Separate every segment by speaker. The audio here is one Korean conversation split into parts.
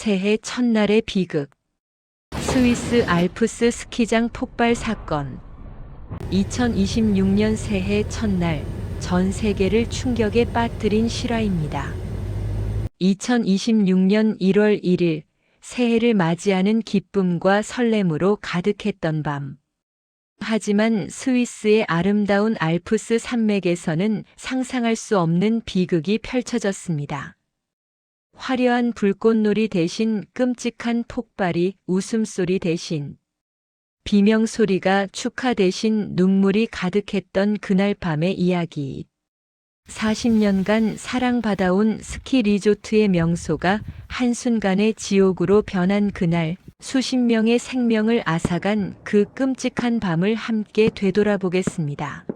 Speaker 1: 새해 첫날의 비극. 스위스 알프스 스키장 폭발 사건. 2026년 새해 첫날 전 세계를 충격에 빠뜨린 실화입니다. 2026년 1월 1일 새해를 맞이하는 기쁨과 설렘으로 가득했던 밤. 하지만 스위스의 아름다운 알프스 산맥에서는 상상할 수 없는 비극이 펼쳐졌습니다. 화려한 불꽃놀이 대신 끔찍한 폭발이, 웃음소리 대신 비명소리가, 축하 대신 눈물이 가득했던 그날 밤의 이야기. 40년간 사랑받아온 스키 리조트의 명소가 한순간에 지옥으로 변한 그날, 수십 명의 생명을 앗아간 그 끔찍한 밤을 함께 되돌아보겠습니다.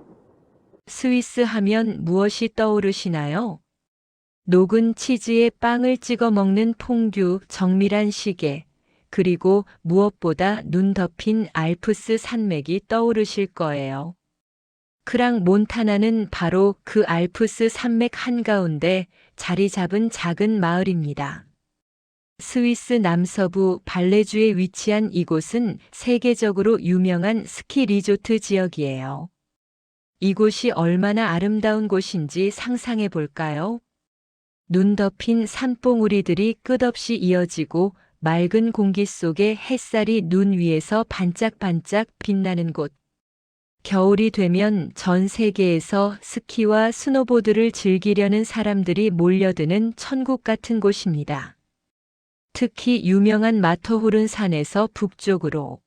Speaker 1: 스위스 하면 무엇이 떠오르시나요? 녹은 치즈에 빵을 찍어 먹는 퐁듀, 정밀한 시계, 그리고 무엇보다 눈 덮인 알프스 산맥이 떠오르실 거예요. 크랑 몬타나는 바로 그 알프스 산맥 한가운데 자리 잡은 작은 마을입니다. 스위스 남서부 발레주에 위치한 이곳은 세계적으로 유명한 스키 리조트 지역이에요. 이곳이 얼마나 아름다운 곳인지 상상해 볼까요? 눈 덮인 산봉우리들이 끝없이 이어지고 맑은 공기 속에 햇살이 눈 위에서 반짝반짝 빛나는 곳. 겨울이 되면 전 세계에서 스키와 스노보드를 즐기려는 사람들이 몰려드는 천국 같은 곳입니다. 특히 유명한 마터후른 산에서 북쪽으로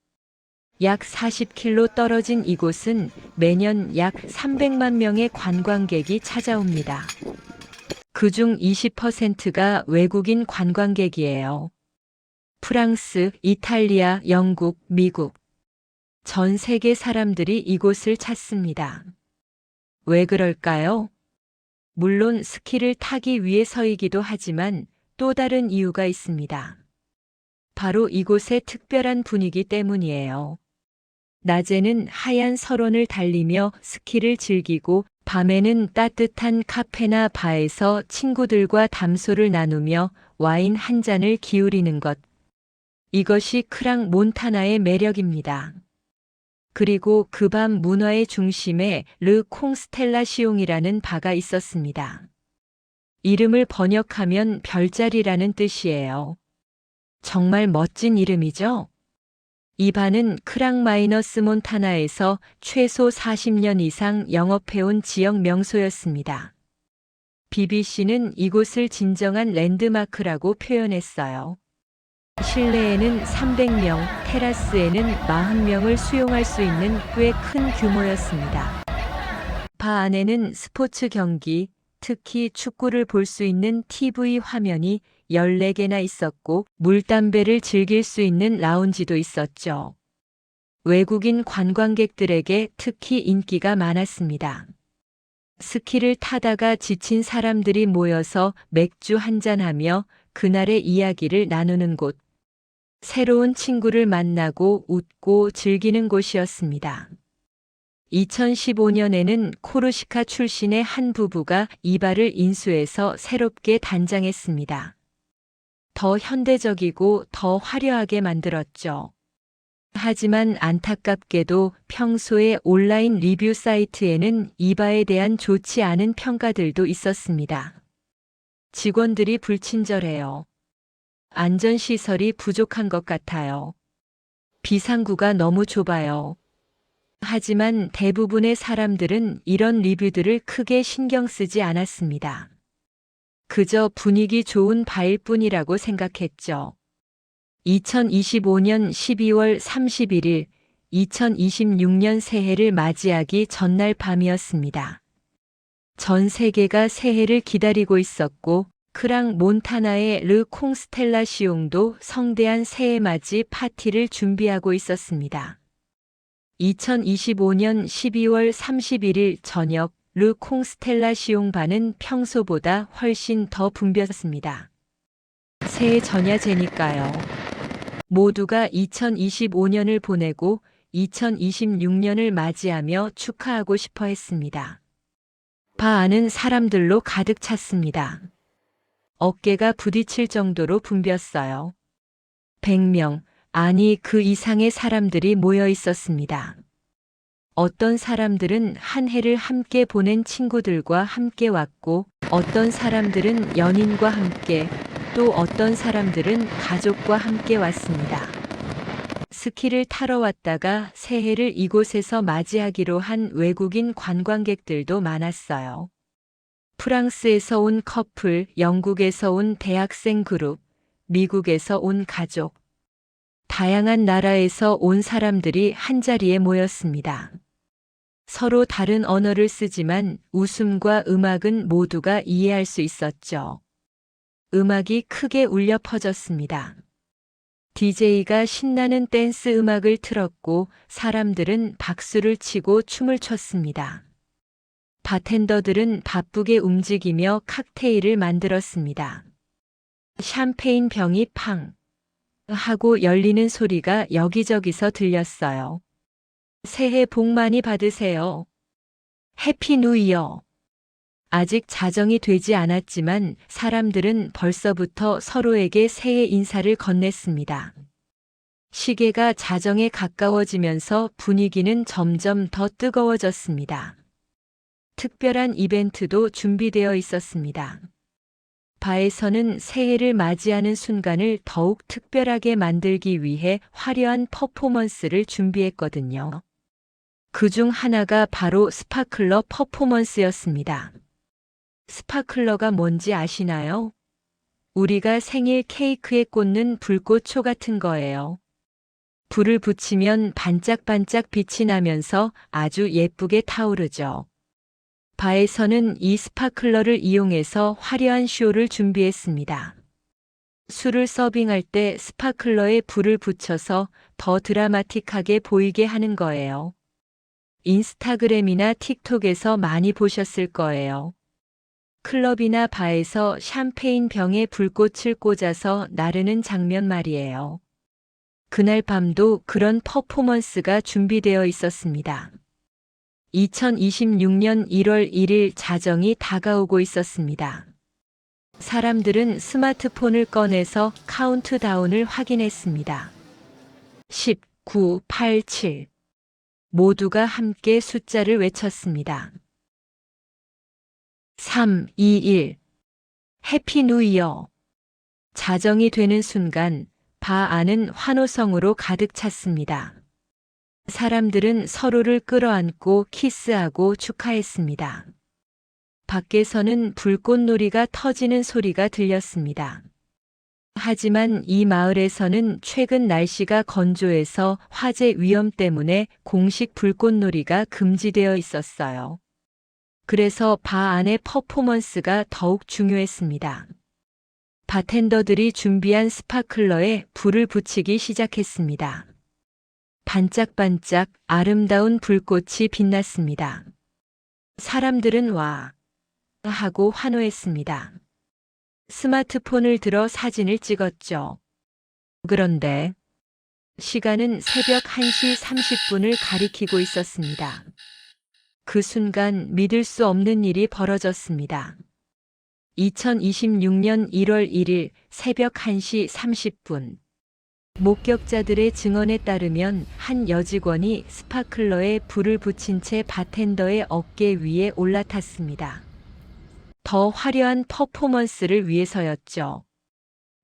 Speaker 1: 약 40km 떨어진 이곳은 매년 약 300만 명의 관광객이 찾아옵니다. 그중 20%가 외국인 관광객이에요. 프랑스, 이탈리아, 영국, 미국. 전 세계 사람들이 이곳을 찾습니다. 왜 그럴까요? 물론 스키를 타기 위해서이기도 하지만 또 다른 이유가 있습니다. 바로 이곳의 특별한 분위기 때문이에요. 낮에는 하얀 설원을 달리며 스키를 즐기고 밤에는 따뜻한 카페나 바에서 친구들과 담소를 나누며 와인 한 잔을 기울이는 것. 이것이 크랑 몬타나의 매력입니다. 그리고 그 밤 문화의 중심에 르 콩스텔라시옹이라는 바가 있었습니다. 이름을 번역하면 별자리라는 뜻이에요. 정말 멋진 이름이죠? 이 바는 크랑 마이너스 몬타나에서 최소 40년 이상 영업해온 지역 명소였습니다. BBC는 이곳을 진정한 랜드마크라고 표현했어요. 실내에는 300명, 테라스에는 40명을 수용할 수 있는 꽤 큰 규모였습니다. 바 안에는 스포츠 경기, 특히 축구를 볼 수 있는 TV 화면이 14개나 있었고 물담배를 즐길 수 있는 라운지도 있었죠. 외국인 관광객들에게 특히 인기가 많았습니다. 스키를 타다가 지친 사람들이 모여서 맥주 한잔하며 그날의 이야기를 나누는 곳. 새로운 친구를 만나고 웃고 즐기는 곳이었습니다. 2015년에는 코르시카 출신의 한 부부가 이 바를 인수해서 새롭게 단장했습니다. 더 현대적이고 더 화려하게 만들었죠. 하지만 안타깝게도 평소에 온라인 리뷰 사이트에는 이 바에 대한 좋지 않은 평가들도 있었습니다. 직원들이 불친절해요. 안전시설이 부족한 것 같아요. 비상구가 너무 좁아요. 하지만 대부분의 사람들은 이런 리뷰들을 크게 신경 쓰지 않았습니다. 그저 분위기 좋은 바일 뿐이라고 생각했죠. 2025년 12월 31일, 2026년 새해를 맞이하기 전날 밤이었습니다. 전 세계가 새해를 기다리고 있었고, 크랑 몬타나의 르 콩스텔라시옹도 성대한 새해 맞이 파티를 준비하고 있었습니다. 2025년 12월 31일 저녁, 르 콩스텔라시옹 바는 평소보다 훨씬 더 붐볐습니다. 새해 전야제니까요. 모두가 2025년을 보내고 2026년을 맞이하며 축하하고 싶어 했습니다. 바 안은 사람들로 가득 찼습니다. 어깨가 부딪힐 정도로 붐볐어요. 100명, 아니 그 이상의 사람들이 모여 있었습니다. 어떤 사람들은 한 해를 함께 보낸 친구들과 함께 왔고, 어떤 사람들은 연인과 함께, 또 어떤 사람들은 가족과 함께 왔습니다. 스키를 타러 왔다가 새해를 이곳에서 맞이하기로 한 외국인 관광객들도 많았어요. 프랑스에서 온 커플, 영국에서 온 대학생 그룹, 미국에서 온 가족, 다양한 나라에서 온 사람들이 한자리에 모였습니다. 서로 다른 언어를 쓰지만 웃음과 음악은 모두가 이해할 수 있었죠. 음악이 크게 울려 퍼졌습니다. DJ가 신나는 댄스 음악을 틀었고 사람들은 박수를 치고 춤을 췄습니다. 바텐더들은 바쁘게 움직이며 칵테일을 만들었습니다. 샴페인 병이 팡 하고 열리는 소리가 여기저기서 들렸어요. 새해 복 많이 받으세요. 해피 뉴 이어. 아직 자정이 되지 않았지만 사람들은 벌써부터 서로에게 새해 인사를 건넸습니다. 시계가 자정에 가까워지면서 분위기는 점점 더 뜨거워졌습니다. 특별한 이벤트도 준비되어 있었습니다. 바에서는 새해를 맞이하는 순간을 더욱 특별하게 만들기 위해 화려한 퍼포먼스를 준비했거든요. 그중 하나가 바로 스파클러 퍼포먼스였습니다. 스파클러가 뭔지 아시나요? 우리가 생일 케이크에 꽂는 불꽃초 같은 거예요. 불을 붙이면 반짝반짝 빛이 나면서 아주 예쁘게 타오르죠. 바에서는 이 스파클러를 이용해서 화려한 쇼를 준비했습니다. 술을 서빙할 때 스파클러에 불을 붙여서 더 드라마틱하게 보이게 하는 거예요. 인스타그램이나 틱톡에서 많이 보셨을 거예요. 클럽이나 바에서 샴페인 병에 불꽃을 꽂아서 나르는 장면 말이에요. 그날 밤도 그런 퍼포먼스가 준비되어 있었습니다. 2026년 1월 1일 자정이 다가오고 있었습니다. 사람들은 스마트폰을 꺼내서 카운트다운을 확인했습니다. 10, 9, 8, 7. 모두가 함께 숫자를 외쳤습니다. 3, 2, 1. 해피 뉴 이어. 자정이 되는 순간 바 안은 환호성으로 가득 찼습니다. 사람들은 서로를 끌어안고 키스하고 축하했습니다. 밖에서는 불꽃놀이가 터지는 소리가 들렸습니다. 하지만 이 마을에서는 최근 날씨가 건조해서 화재 위험 때문에 공식 불꽃놀이가 금지되어 있었어요. 그래서 바 안의 퍼포먼스가 더욱 중요했습니다. 바텐더들이 준비한 스파클러에 불을 붙이기 시작했습니다. 반짝반짝 아름다운 불꽃이 빛났습니다. 사람들은 와 하고 환호했습니다. 스마트폰을 들어 사진을 찍었죠. 그런데 시간은 새벽 1시 30분을 가리키고 있었습니다. 그 순간 믿을 수 없는 일이 벌어졌습니다. 2026년 1월 1일 새벽 1시 30분. 목격자들의 증언에 따르면 한 여직원이 스파클러에 불을 붙인 채 바텐더의 어깨 위에 올라탔습니다. 더 화려한 퍼포먼스를 위해서였죠.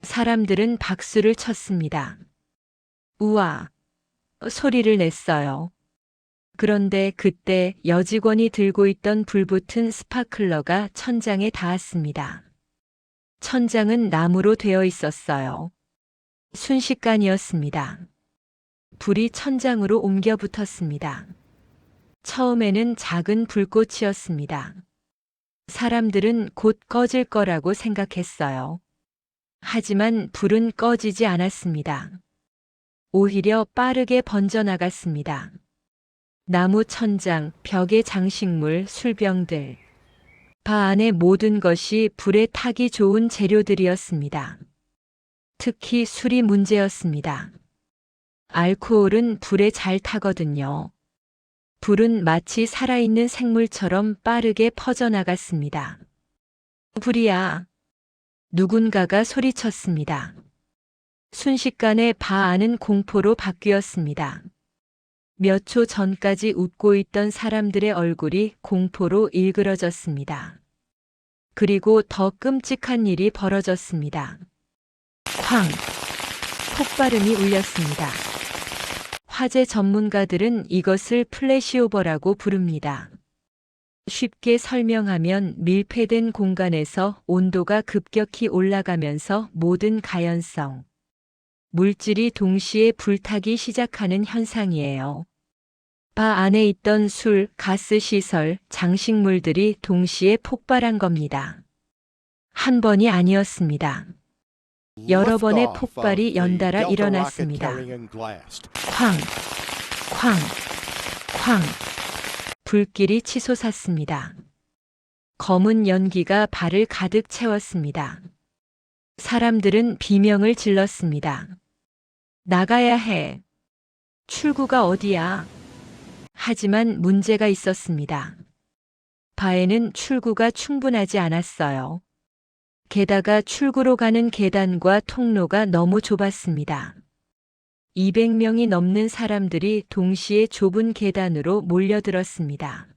Speaker 1: 사람들은 박수를 쳤습니다. 우와! 소리를 냈어요. 그런데 그때 여직원이 들고 있던 불붙은 스파클러가 천장에 닿았습니다. 천장은 나무로 되어 있었어요. 순식간이었습니다. 불이 천장으로 옮겨 붙었습니다. 처음에는 작은 불꽃이었습니다. 사람들은 곧 꺼질 거라고 생각했어요. 하지만 불은 꺼지지 않았습니다. 오히려 빠르게 번져나갔습니다. 나무 천장, 벽의 장식물, 술병들. 바 안의 모든 것이 불에 타기 좋은 재료들이었습니다. 특히 술이 문제였습니다. 알코올은 불에 잘 타거든요. 불은 마치 살아있는 생물처럼 빠르게 퍼져나갔습니다. 불이야. 누군가가 소리쳤습니다. 순식간에 바 안은 공포로 바뀌었습니다. 몇 초 전까지 웃고 있던 사람들의 얼굴이 공포로 일그러졌습니다. 그리고 더 끔찍한 일이 벌어졌습니다. 쾅! 폭발음이 울렸습니다. 화재 전문가들은 이것을 플래시오버라고 부릅니다. 쉽게 설명하면 밀폐된 공간에서 온도가 급격히 올라가면서 모든 가연성, 물질이 동시에 불타기 시작하는 현상이에요. 바 안에 있던 술, 가스 시설, 장식물들이 동시에 폭발한 겁니다. 한 번이 아니었습니다. 여러 번의 폭발이 연달아 일어났습니다. 쾅, 쾅, 쾅. 불길이 치솟았습니다. 검은 연기가 발을 가득 채웠습니다. 사람들은 비명을 질렀습니다. 나가야 해. 출구가 어디야? 하지만 문제가 있었습니다. 바에는 출구가 충분하지 않았어요. 게다가 출구로 가는 계단과 통로가 너무 좁았습니다. 200명이 넘는 사람들이 동시에 좁은 계단으로 몰려들었습니다.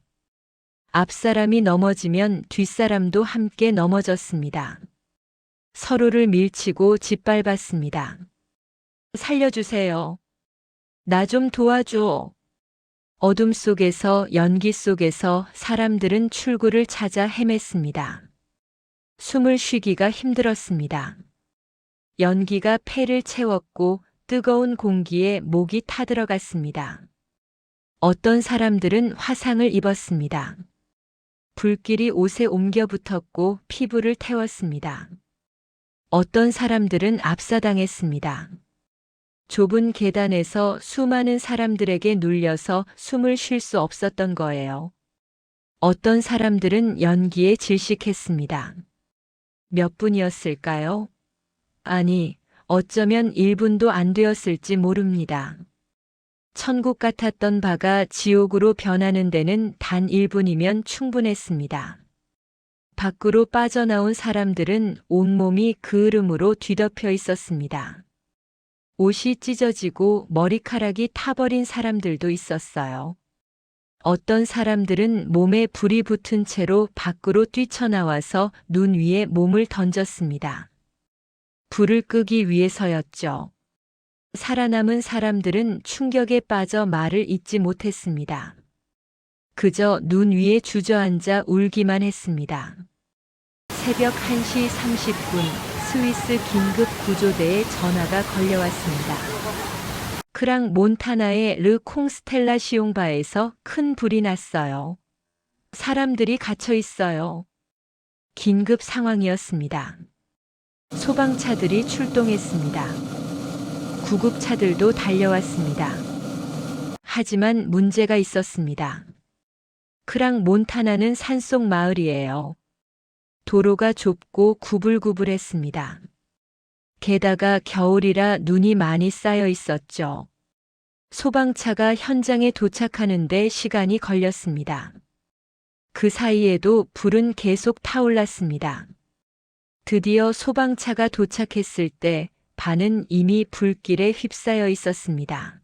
Speaker 1: 앞사람이 넘어지면 뒷사람도 함께 넘어졌습니다. 서로를 밀치고 짓밟았습니다. 살려주세요. 나 좀 도와줘. 어둠 속에서, 연기 속에서 사람들은 출구를 찾아 헤맸습니다. 숨을 쉬기가 힘들었습니다. 연기가 폐를 채웠고 뜨거운 공기에 목이 타들어갔습니다. 어떤 사람들은 화상을 입었습니다. 불길이 옷에 옮겨 붙었고 피부를 태웠습니다. 어떤 사람들은 압사당했습니다. 좁은 계단에서 수많은 사람들에게 눌려서 숨을 쉴 수 없었던 거예요. 어떤 사람들은 연기에 질식했습니다. 몇 분이었을까요? 아니, 어쩌면 1분도 안 되었을지 모릅니다. 천국 같았던 바가 지옥으로 변하는 데는 단 1분이면 충분했습니다. 밖으로 빠져나온 사람들은 온몸이 그을음으로 뒤덮여 있었습니다. 옷이 찢어지고 머리카락이 타버린 사람들도 있었어요. 어떤 사람들은 몸에 불이 붙은 채로 밖으로 뛰쳐나와서 눈 위에 몸을 던졌습니다. 불을 끄기 위해서였죠. 살아남은 사람들은 충격에 빠져 말을 잇지 못했습니다. 그저 눈 위에 주저앉아 울기만 했습니다. 새벽 1시 30분 스위스 긴급 구조대에 전화가 걸려왔습니다. 크랑 몬타나의 르 콩스텔라시옹 바에서 큰 불이 났어요. 사람들이 갇혀 있어요. 긴급 상황이었습니다. 소방차들이 출동했습니다. 구급차들도 달려왔습니다. 하지만 문제가 있었습니다. 크랑 몬타나는 산속 마을이에요. 도로가 좁고 구불구불했습니다. 게다가 겨울이라 눈이 많이 쌓여 있었죠. 소방차가 현장에 도착하는데 시간이 걸렸습니다. 그 사이에도 불은 계속 타올랐습니다. 드디어 소방차가 도착했을 때 반은 이미 불길에 휩싸여 있었습니다.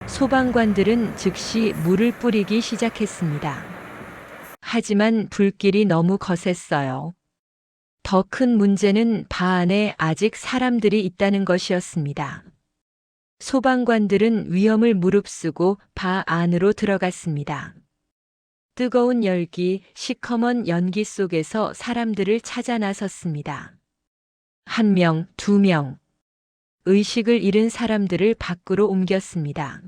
Speaker 1: 소방관들은 즉시 물을 뿌리기 시작했습니다. 하지만 불길이 너무 거셌어요. 더 큰 문제는 바 안에 아직 사람들이 있다는 것이었습니다. 소방관들은 위험을 무릅쓰고 바 안으로 들어갔습니다. 뜨거운 열기, 시커먼 연기 속에서 사람들을 찾아 나섰습니다. 1명, 2명. 의식을 잃은 사람들을 밖으로 옮겼습니다.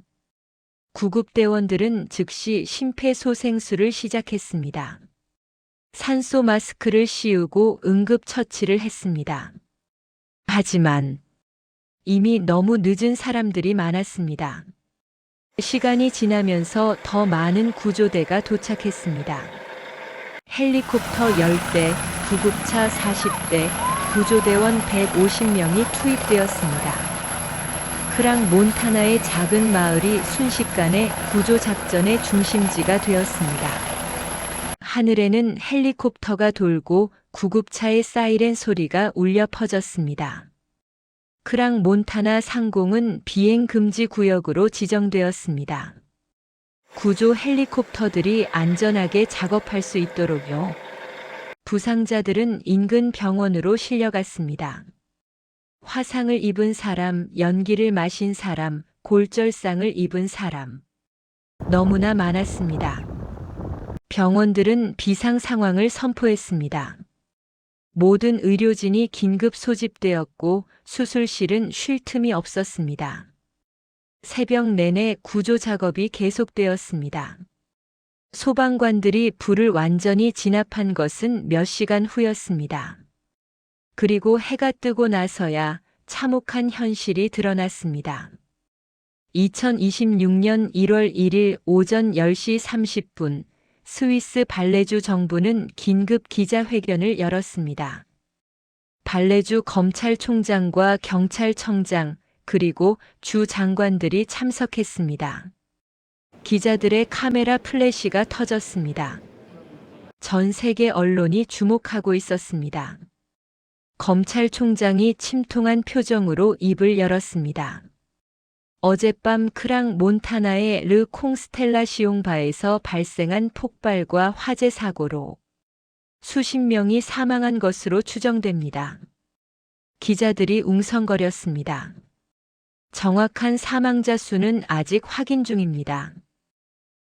Speaker 1: 구급대원들은 즉시 심폐소생술을 시작했습니다. 산소 마스크를 씌우고 응급처치를 했습니다. 하지만 이미 너무 늦은 사람들이 많았습니다. 시간이 지나면서 더 많은 구조대가 도착했습니다. 헬리콥터 10대, 구급차 40대, 구조대원 150명이 투입되었습니다. 크랑 몬타나의 작은 마을이 순식간에 구조작전의 중심지가 되었습니다. 하늘에는 헬리콥터가 돌고 구급차의 사이렌 소리가 울려 퍼졌습니다. 크랑 몬타나 상공은 비행 금지 구역으로 지정되었습니다. 구조 헬리콥터들이 안전하게 작업할 수 있도록요. 부상자들은 인근 병원으로 실려갔습니다. 화상을 입은 사람, 연기를 마신 사람, 골절상을 입은 사람. 너무나 많았습니다. 병원들은 비상 상황을 선포했습니다. 모든 의료진이 긴급 소집되었고 수술실은 쉴 틈이 없었습니다. 새벽 내내 구조 작업이 계속되었습니다. 소방관들이 불을 완전히 진압한 것은 몇 시간 후였습니다. 그리고 해가 뜨고 나서야 참혹한 현실이 드러났습니다. 2026년 1월 1일 오전 10시 30분 스위스 발레주 정부는 긴급 기자회견을 열었습니다. 발레주 검찰총장과 경찰청장 그리고 주 장관들이 참석했습니다. 기자들의 카메라 플래시가 터졌습니다. 전 세계 언론이 주목하고 있었습니다. 검찰총장이 침통한 표정으로 입을 열었습니다. 어젯밤 크랑 몬타나의 르 콩스텔라시옹 바에서 발생한 폭발과 화재 사고로 수십 명이 사망한 것으로 추정됩니다. 기자들이 웅성거렸습니다. 정확한 사망자 수는 아직 확인 중입니다.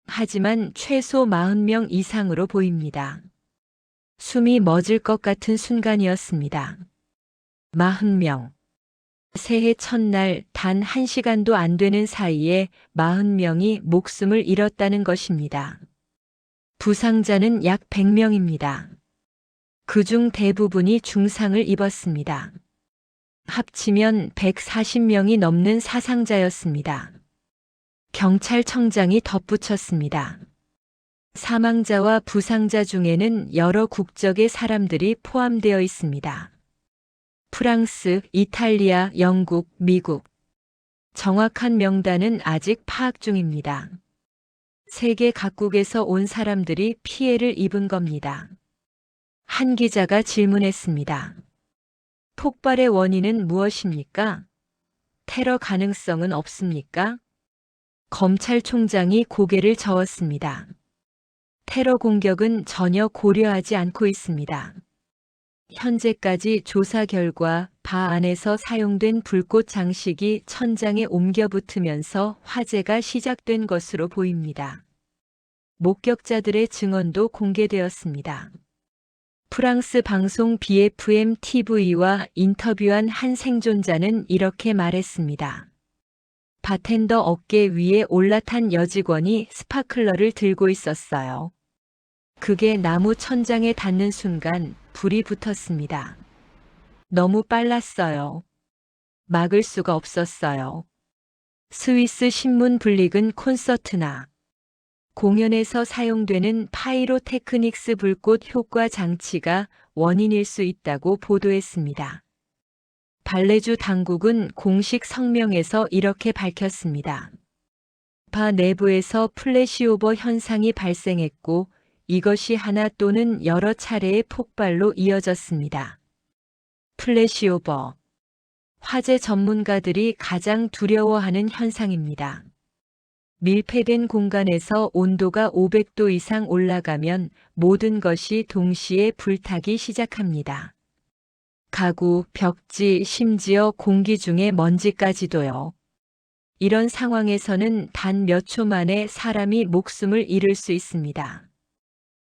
Speaker 1: 하지만 최소 40명 이상으로 보입니다. 숨이 멎을 것 같은 순간이었습니다. 40명. 새해 첫날 단 1시간도 안 되는 사이에 40명이 목숨을 잃었다는 것입니다. 부상자는 약 100명입니다. 그중 대부분이 중상을 입었습니다. 합치면 140명이 넘는 사상자였습니다. 경찰청장이 덧붙였습니다. 사망자와 부상자 중에는 여러 국적의 사람들이 포함되어 있습니다. 프랑스, 이탈리아, 영국, 미국. 정확한 명단은 아직 파악 중입니다. 세계 각국에서 온 사람들이 피해를 입은 겁니다. 한 기자가 질문했습니다. 폭발의 원인은 무엇입니까? 테러 가능성은 없습니까? 검찰총장이 고개를 저었습니다. 테러 공격은 전혀 고려하지 않고 있습니다. 현재까지 조사 결과 바 안에서 사용된 불꽃 장식이 천장에 옮겨 붙으면서 화재가 시작된 것으로 보입니다. 목격자들의 증언도 공개되었습니다. 프랑스 방송 BFM TV와 인터뷰한 한 생존자는 이렇게 말했습니다. 바텐더 어깨 위에 올라탄 여직원이 스파클러를 들고 있었어요. 그게 나무 천장에 닿는 순간 불이 붙었습니다. 너무 빨랐어요. 막을 수가 없었어요. 스위스 신문 블릭은 콘서트나 공연에서 사용되는 파이로테크닉스 불꽃 효과 장치가 원인일 수 있다고 보도했습니다. 발레주 당국은 공식 성명에서 이렇게 밝혔습니다. 바 내부에서 플래시오버 현상이 발생했고 이것이 하나 또는 여러 차례의 폭발로 이어졌습니다. 플래시오버. 화재 전문가들이 가장 두려워하는 현상입니다. 밀폐된 공간에서 온도가 500도 이상 올라가면 모든 것이 동시에 불타기 시작합니다. 가구, 벽지, 심지어 공기 중에 먼지까지도요. 이런 상황에서는 단 몇 초 만에 사람이 목숨을 잃을 수 있습니다.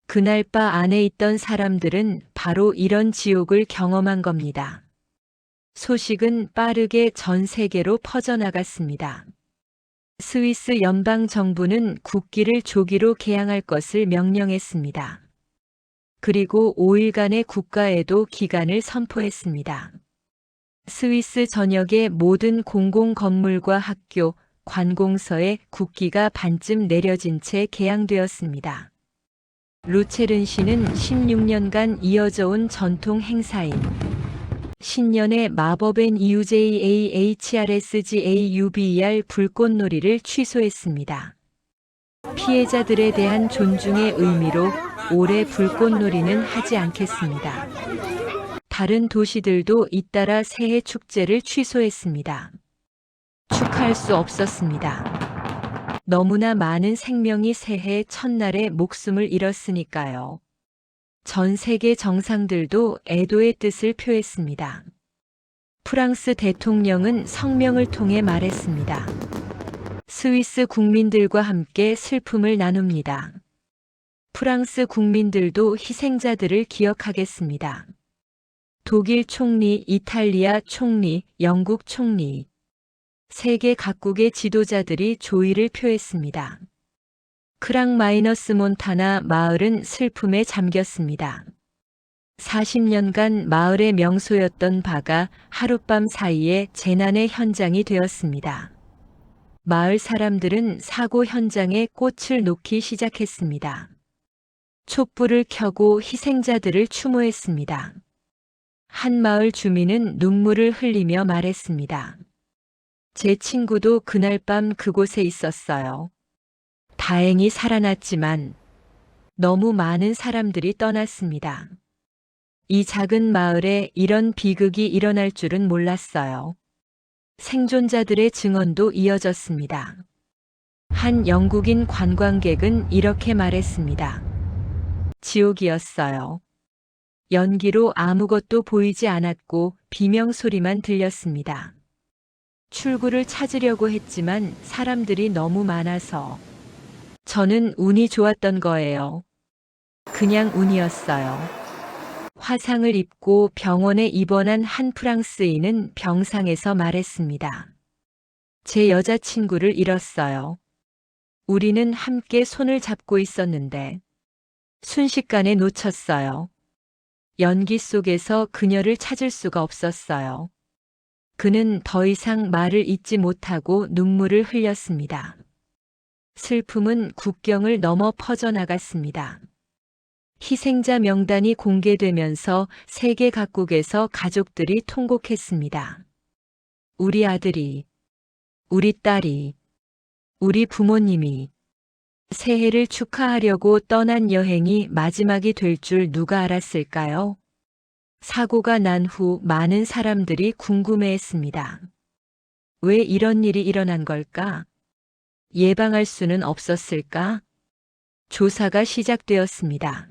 Speaker 1: 그날 바 안에 있던 사람들은 바로 이런 지옥을 경험한 겁니다. 소식은 빠르게 전 세계로 퍼져나갔습니다. 스위스 연방정부는 국기를 조기로 개항할 것을 명령했습니다. 그리고 5일간의 국가애도 기간을 선포했습니다. 스위스 전역의 모든 공공건물과 학교, 관공서에 국기가 반쯤 내려진 채 개항되었습니다. 루체른시는 16년간 이어져 온 전통 행사인 신년의 마법엔 EUJAHRSGAUBER 불꽃놀이를 취소했습니다. 피해자들에 대한 존중의 의미로 올해 불꽃놀이는 하지 않겠습니다. 다른 도시들도 잇따라 새해 축제를 취소했습니다. 축하할 수 없었습니다. 너무나 많은 생명이 새해 첫날에 목숨을 잃었으니까요. 전 세계 정상들도 애도의 뜻을 표했습니다. 프랑스 대통령은 성명을 통해 말했습니다. 스위스 국민들과 함께 슬픔을 나눕니다. 프랑스 국민들도 희생자들을 기억하겠습니다. 독일 총리, 이탈리아 총리, 영국 총리, 세계 각국의 지도자들이 조의를 표했습니다. 크랑마이너스 몬타나 마을은 슬픔에 잠겼습니다. 40년간 마을의 명소였던 바가 하룻밤 사이에 재난의 현장이 되었습니다. 마을 사람들은 사고 현장에 꽃을 놓기 시작했습니다. 촛불을 켜고 희생자들을 추모했습니다. 한 마을 주민은 눈물을 흘리며 말했습니다. 제 친구도 그날 밤 그곳에 있었어요. 다행히 살아났지만 너무 많은 사람들이 떠났습니다. 이 작은 마을에 이런 비극이 일어날 줄은 몰랐어요. 생존자들의 증언도 이어졌습니다. 한 영국인 관광객은 이렇게 말했습니다. 지옥이었어요. 연기로 아무것도 보이지 않았고 비명소리만 들렸습니다. 출구를 찾으려고 했지만 사람들이 너무 많아서 저는 운이 좋았던 거예요. 그냥 운이었어요. 화상을 입고 병원에 입원한 한 프랑스인은 병상에서 말했습니다. 제 여자친구를 잃었어요. 우리는 함께 손을 잡고 있었는데 순식간에 놓쳤어요. 연기 속에서 그녀를 찾을 수가 없었어요. 그는 더 이상 말을 잇지 못하고 눈물을 흘렸습니다. 슬픔은 국경을 넘어 퍼져나갔습니다. 희생자 명단이 공개되면서 세계 각국에서 가족들이 통곡했습니다. 우리 아들이, 우리 딸이, 우리 부모님이 새해를 축하하려고 떠난 여행이 마지막이 될 줄 누가 알았을까요? 사고가 난 후 많은 사람들이 궁금해했습니다. 왜 이런 일이 일어난 걸까? 예방할 수는 없었을까? 조사가 시작되었습니다.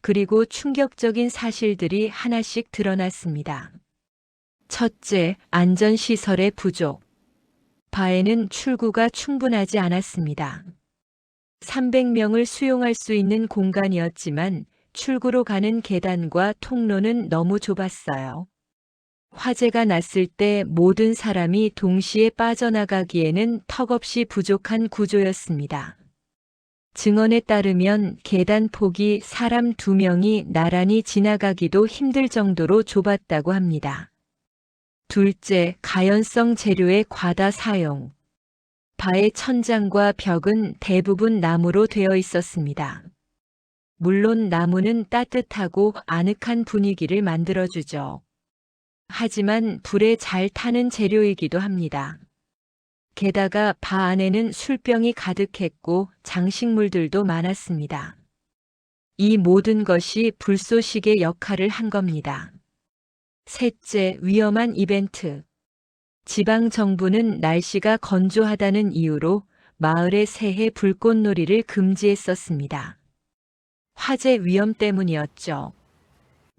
Speaker 1: 그리고 충격적인 사실들이 하나씩 드러났습니다. 첫째, 안전시설의 부족. 바에는 출구가 충분하지 않았습니다. 300명을 수용할 수 있는 공간이었지만 출구로 가는 계단과 통로는 너무 좁았어요. 화재가 났을 때 모든 사람이 동시에 빠져나가기에는 턱없이 부족한 구조였습니다. 증언에 따르면 계단 폭이 사람 2명이 나란히 지나가기도 힘들 정도로 좁았다고 합니다. 둘째, 가연성 재료의 과다 사용. 바의 천장과 벽은 대부분 나무로 되어 있었습니다. 물론 나무는 따뜻하고 아늑한 분위기를 만들어주죠. 하지만 불에 잘 타는 재료이기도 합니다. 게다가 바 안에는 술병이 가득했고 장식물들도 많았습니다. 이 모든 것이 불쏘시개 역할을 한 겁니다. 셋째, 위험한 이벤트. 지방 정부는 날씨가 건조하다는 이유로 마을의 새해 불꽃놀이를 금지했었습니다. 화재 위험 때문이었죠.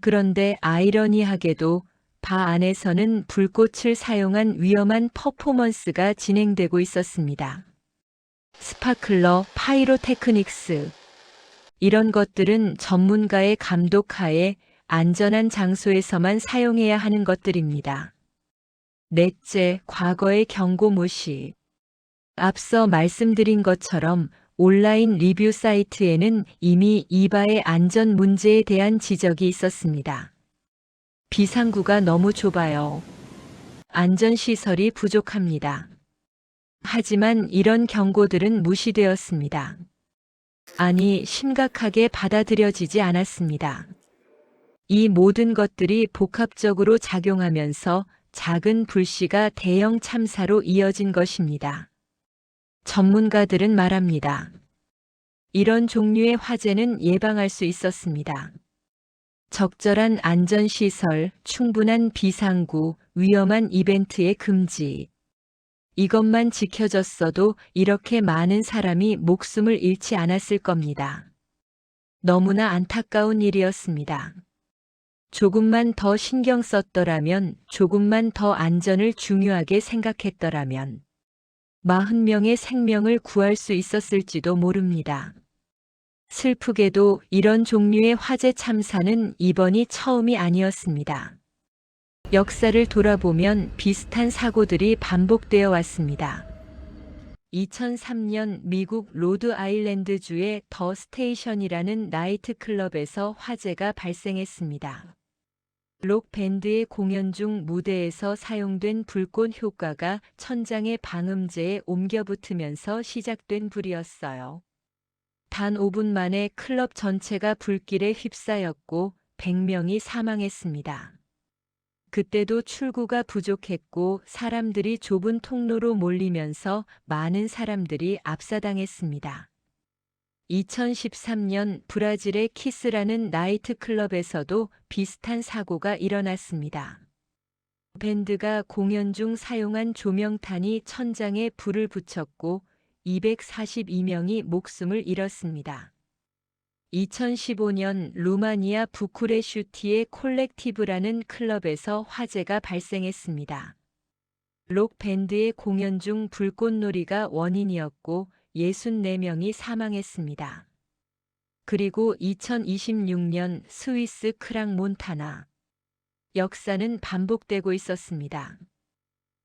Speaker 1: 그런데 아이러니하게도 바 안에서는 불꽃을 사용한 위험한 퍼포먼스가 진행되고 있었습니다. 스파클러, 파이로테크닉스. 이런 것들은 전문가의 감독하에 안전한 장소에서만 사용해야 하는 것들입니다. 넷째, 과거의 경고 무시. 앞서 말씀드린 것처럼 온라인 리뷰 사이트에는 이미 이바의 안전 문제에 대한 지적이 있었습니다. 비상구가 너무 좁아요. 안전시설이 부족합니다. 하지만 이런 경고들은 무시되었습니다. 아니, 심각하게 받아들여지지 않았습니다. 이 모든 것들이 복합적으로 작용하면서 작은 불씨가 대형 참사로 이어진 것입니다. 전문가들은 말합니다. 이런 종류의 화재는 예방할 수 있었습니다. 적절한 안전시설, 충분한 비상구, 위험한 이벤트의 금지. 이것만 지켜졌어도 이렇게 많은 사람이 목숨을 잃지 않았을 겁니다. 너무나 안타까운 일이었습니다. 조금만 더 신경 썼더라면, 조금만 더 안전을 중요하게 생각했더라면, 40명의 생명을 구할 수 있었을지도 모릅니다. 슬프게도 이런 종류의 화재 참사는 이번이 처음이 아니었습니다. 역사를 돌아보면 비슷한 사고들이 반복되어 왔습니다. 2003년 미국 로드아일랜드주의 더 스테이션이라는 나이트클럽에서 화재가 발생했습니다. 록 밴드의 공연 중 무대에서 사용된 불꽃 효과가 천장의 방음제에 옮겨 붙으면서 시작된 불이었어요. 단 5분 만에 클럽 전체가 불길에 휩싸였고 100명이 사망했습니다. 그때도 출구가 부족했고 사람들이 좁은 통로로 몰리면서 많은 사람들이 압사당했습니다. 2013년 브라질의 키스라는 나이트클럽에서도 비슷한 사고가 일어났습니다. 밴드가 공연 중 사용한 조명탄이 천장에 불을 붙였고 242명이 목숨을 잃었습니다. 2015년 루마니아 부쿠레슈티의 콜렉티브라는 클럽에서 화재가 발생했습니다. 록 밴드의 공연 중 불꽃놀이가 원인이었고 64명이 사망했습니다. 그리고 2026년 스위스 크랑몬타나. 역사는 반복되고 있었습니다.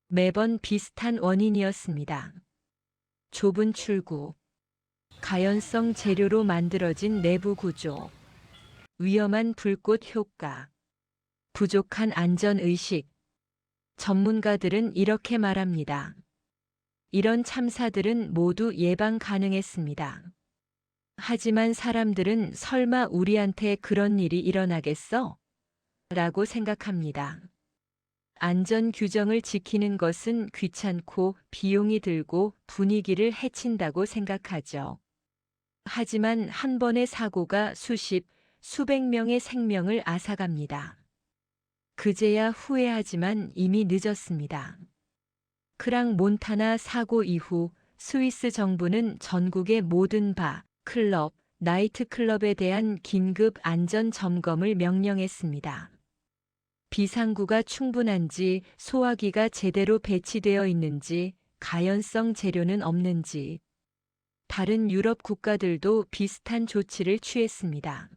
Speaker 1: 매번 비슷한 원인이었습니다. 좁은 출구, 가연성 재료로 만들어진 내부 구조, 위험한 불꽃 효과, 부족한 안전의식. 전문가들은 이렇게 말합니다. 이런 참사들은 모두 예방 가능했습니다. 하지만 사람들은 설마 우리한테 그런 일이 일어나겠어? 라고 생각합니다. 안전 규정을 지키는 것은 귀찮고 비용이 들고 분위기를 해친다고 생각하죠. 하지만 한 번의 사고가 수십, 수백 명의 생명을 앗아갑니다. 그제야 후회하지만 이미 늦었습니다. 크랑몬타나 사고 이후 스위스 정부는 전국의 모든 바, 클럽, 나이트클럽에 대한 긴급 안전 점검을 명령했습니다. 비상구가 충분한지, 소화기가 제대로 배치되어 있는지, 가연성 재료는 없는지. 다른 유럽 국가들도 비슷한 조치를 취했습니다.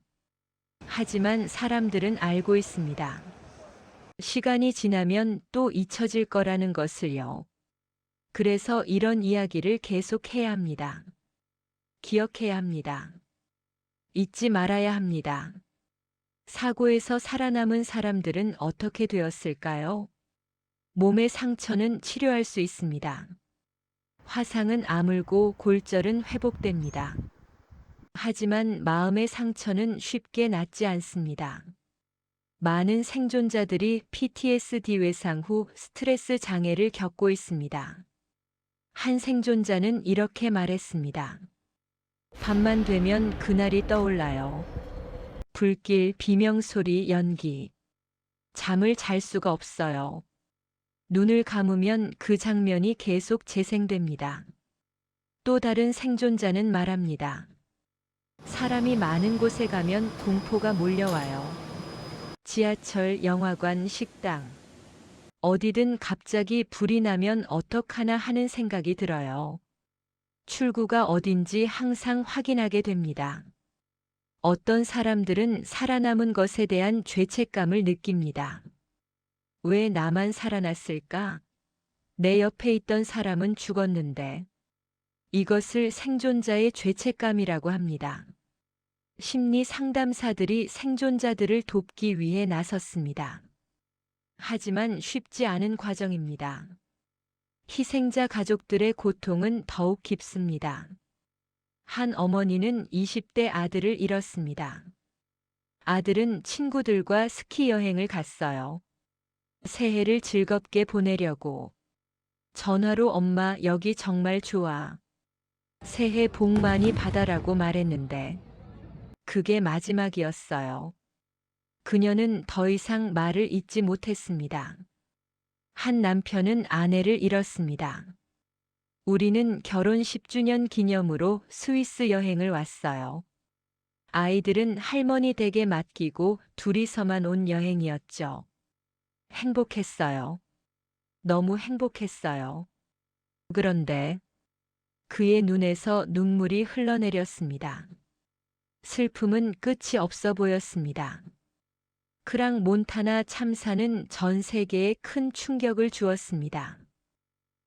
Speaker 1: 하지만 사람들은 알고 있습니다. 시간이 지나면 또 잊혀질 거라는 것을요. 그래서 이런 이야기를 계속해야 합니다. 기억해야 합니다. 잊지 말아야 합니다. 사고에서 살아남은 사람들은 어떻게 되었을까요? 몸의 상처는 치료할 수 있습니다. 화상은 아물고 골절은 회복됩니다. 하지만 마음의 상처는 쉽게 낫지 않습니다. 많은 생존자들이 PTSD 외상 후 스트레스 장애를 겪고 있습니다. 한 생존자는 이렇게 말했습니다. 밤만 되면 그날이 떠올라요. 불길, 비명소리, 연기. 잠을 잘 수가 없어요. 눈을 감으면 그 장면이 계속 재생됩니다. 또 다른 생존자는 말합니다. 사람이 많은 곳에 가면 공포가 몰려와요. 지하철, 영화관, 식당. 어디든 갑자기 불이 나면 어떡하나 하는 생각이 들어요. 출구가 어딘지 항상 확인하게 됩니다. 어떤 사람들은 살아남은 것에 대한 죄책감을 느낍니다. 왜 나만 살아났을까? 내 옆에 있던 사람은 죽었는데. 이것을 생존자의 죄책감이라고 합니다. 심리 상담사들이 생존자들을 돕기 위해 나섰습니다. 하지만 쉽지 않은 과정입니다. 희생자 가족들의 고통은 더욱 깊습니다. 한 어머니는 20대 아들을 잃었습니다. 아들은 친구들과 스키 여행을 갔어요. 새해를 즐겁게 보내려고. 전화로 엄마 여기 정말 좋아. 새해 복 많이 받아라고 말했는데 그게 마지막이었어요. 그녀는 더 이상 말을 잇지 못했습니다. 한 남편은 아내를 잃었습니다. 우리는 결혼 10주년 기념으로 스위스 여행을 왔어요. 아이들은 할머니 댁에 맡기고 둘이서만 온 여행이었죠. 행복했어요. 너무 행복했어요. 그런데 그의 눈에서 눈물이 흘러내렸습니다. 슬픔은 끝이 없어 보였습니다. 크랑 몬타나 참사는 전 세계에 큰 충격을 주었습니다.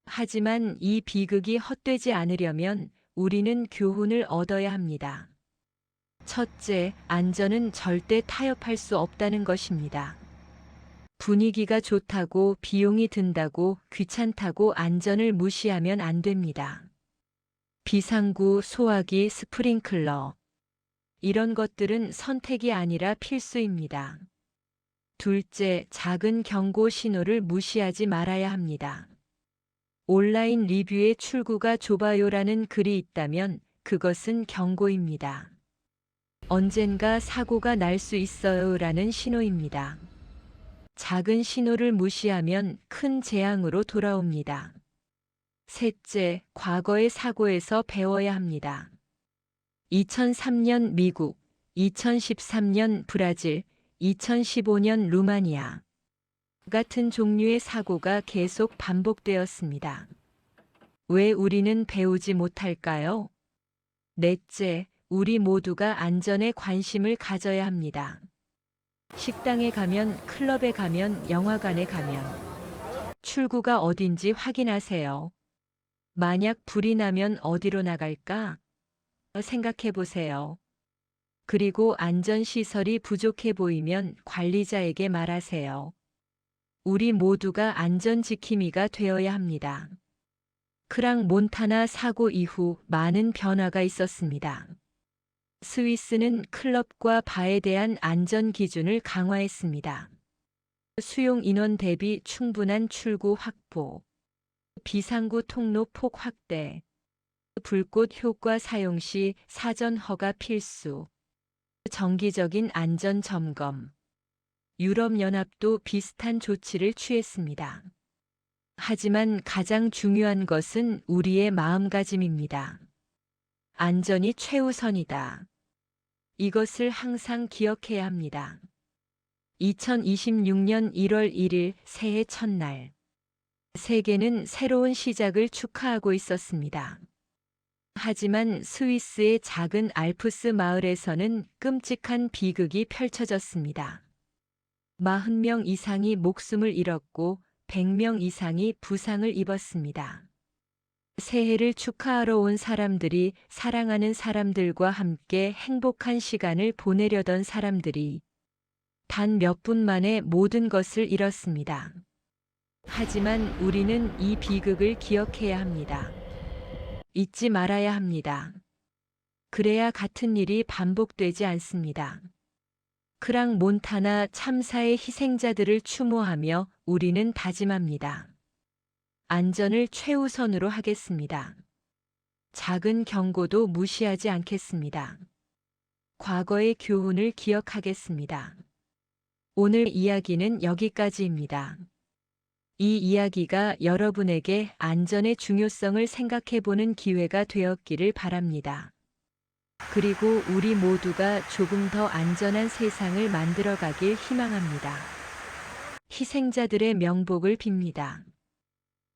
Speaker 1: 하지만 이 비극이 헛되지 않으려면 우리는 교훈을 얻어야 합니다. 첫째, 안전은 절대 타협할 수 없다는 것입니다. 분위기가 좋다고 비용이 든다고 귀찮다고 안전을 무시하면 안 됩니다. 비상구, 소화기, 스프링클러. 이런 것들은 선택이 아니라 필수입니다. 둘째, 작은 경고 신호를 무시하지 말아야 합니다. 온라인 리뷰에 출구가 좁아요라는 글이 있다면 그것은 경고입니다. 언젠가 사고가 날 수 있어요라는 신호입니다. 작은 신호를 무시하면 큰 재앙으로 돌아옵니다. 셋째, 과거의 사고에서 배워야 합니다. 2003년 미국, 2013년 브라질, 2015년 루마니아 같은 종류의 사고가 계속 반복되었습니다. 왜 우리는 배우지 못할까요? 넷째, 우리 모두가 안전에 관심을 가져야 합니다. 식당에 가면, 클럽에 가면, 영화관에 가면 출구가 어딘지 확인하세요. 만약 불이 나면 어디로 나갈까? 생각해 보세요. 그리고 안전시설이 부족해 보이면 관리자에게 말하세요. 우리 모두가 안전지킴이가 되어야 합니다. 크랑 몬타나 사고 이후 많은 변화가 있었습니다. 스위스는 클럽과 바에 대한 안전 기준을 강화했습니다. 수용 인원 대비 충분한 출구 확보, 비상구 통로 폭 확대, 불꽃 효과 사용 시 사전 허가 필수, 정기적인 안전 점검. 유럽연합도 비슷한 조치를 취했습니다. 하지만 가장 중요한 것은 우리의 마음가짐입니다. 안전이 최우선이다. 이것을 항상 기억해야 합니다. 2026년 1월 1일 새해 첫날. 세계는 새로운 시작을 축하하고 있었습니다. 하지만 스위스의 작은 알프스 마을에서는 끔찍한 비극이 펼쳐졌습니다. 40명 이상이 목숨을 잃었고 100명 이상이 부상을 입었습니다. 새해를 축하하러 온 사람들이 사랑하는 사람들과 함께 행복한 시간을 보내려던 사람들이 단 몇 분 만에 모든 것을 잃었습니다. 하지만 우리는 이 비극을 기억해야 합니다. 잊지 말아야 합니다. 그래야 같은 일이 반복되지 않습니다. 크랑 몬타나 참사의 희생자들을 추모하며 우리는 다짐합니다. 안전을 최우선으로 하겠습니다. 작은 경고도 무시하지 않겠습니다. 과거의 교훈을 기억하겠습니다. 오늘 이야기는 여기까지입니다. 이 이야기가 여러분에게 안전의 중요성을 생각해보는 기회가 되었기를 바랍니다. 그리고 우리 모두가 조금 더 안전한 세상을 만들어가길 희망합니다. 희생자들의 명복을 빕니다.